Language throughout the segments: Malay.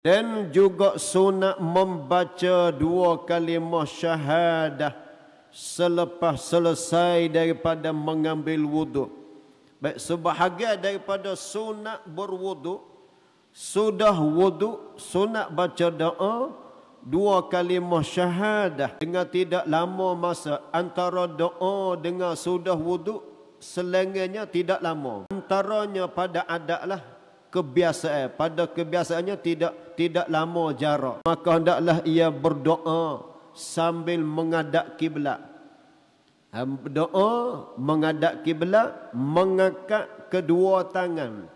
Dan juga sunat membaca 2 kalimah syahadah selepas selesai daripada mengambil wuduk. Baik, sebahagian daripada sunat berwuduk, sudah wuduk, sunat baca doa 2 kalimah syahadah dengan tidak lama masa. Antara doa dengan sudah wuduk selengahnya tidak lama. Antaranya pada adat lah, kebiasaan. Pada kebiasaannya tidak lama jarak. Maka hendaklah ia berdoa sambil menghadap kiblat. Berdoa menghadap kiblat, mengangkat kedua tangan.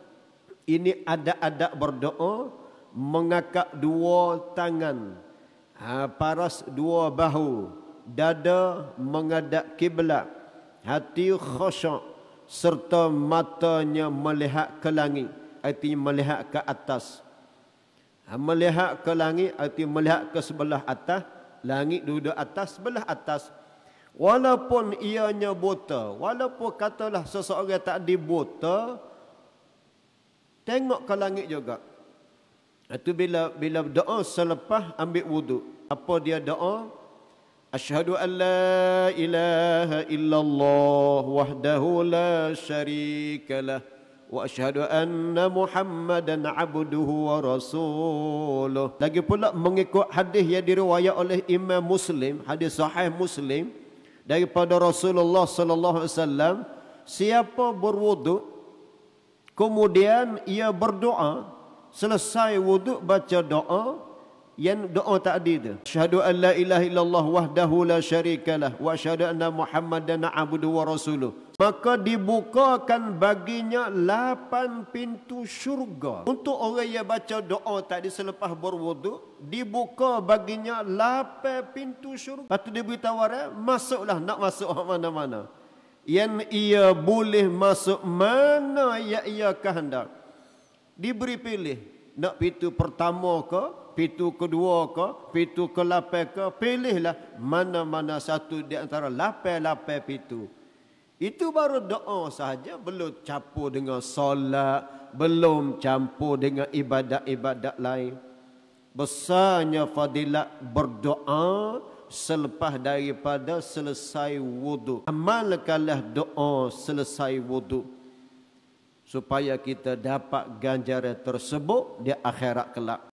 Ini adab-adab berdoa, mengangkat 2 tangan. Paras 2 bahu, dada menghadap kiblat, hati khusyuk serta matanya melihat ke langit. Artinya melihat ke atas. Melihat ke langit artinya melihat ke sebelah atas. Langit duduk atas, sebelah atas. Walaupun ianya buta, walaupun katalah seseorang tak dibuta, tengok ke langit juga. Itu bila doa selepas ambil wuduk. Apa dia doa? Asyhadu an la ilaha illallah wahdahu la syarikalah. Wa asyhadu anna Muhammadan abduhu wa rasuluh. Lagi pula mengikut hadis yang diriwayat oleh Imam Muslim, hadis sahih Muslim daripada Rasulullah sallallahu alaihi wasallam, siapa berwuduk kemudian ia berdoa, selesai wuduk baca doa yang doa tadi tu, asyhadu an la ilaha illallah wahdahu la syarikalah wa asyhadu anna Muhammadan abduhu wa rasuluh, maka dibukakan baginya 8 pintu syurga. Untuk orang yang baca doa tadi selepas berwuduk, dibuka baginya 8 pintu syurga. Lepas tu dia beritahu orang, masuklah, nak masuk mana-mana. Yang ia boleh masuk mana yang ia kehendak. Diberi pilih, nak pintu pertama ke, pintu kedua ke, pintu ke-8 ke, pilihlah mana-mana satu di antara 8 pintu. Itu baru doa sahaja, belum campur dengan solat, belum campur dengan ibadat-ibadat lain. Besarnya fadilat berdoa selepas daripada selesai wuduk. Amalkanlah doa selesai wuduk supaya kita dapat ganjaran tersebut di akhirat kelak.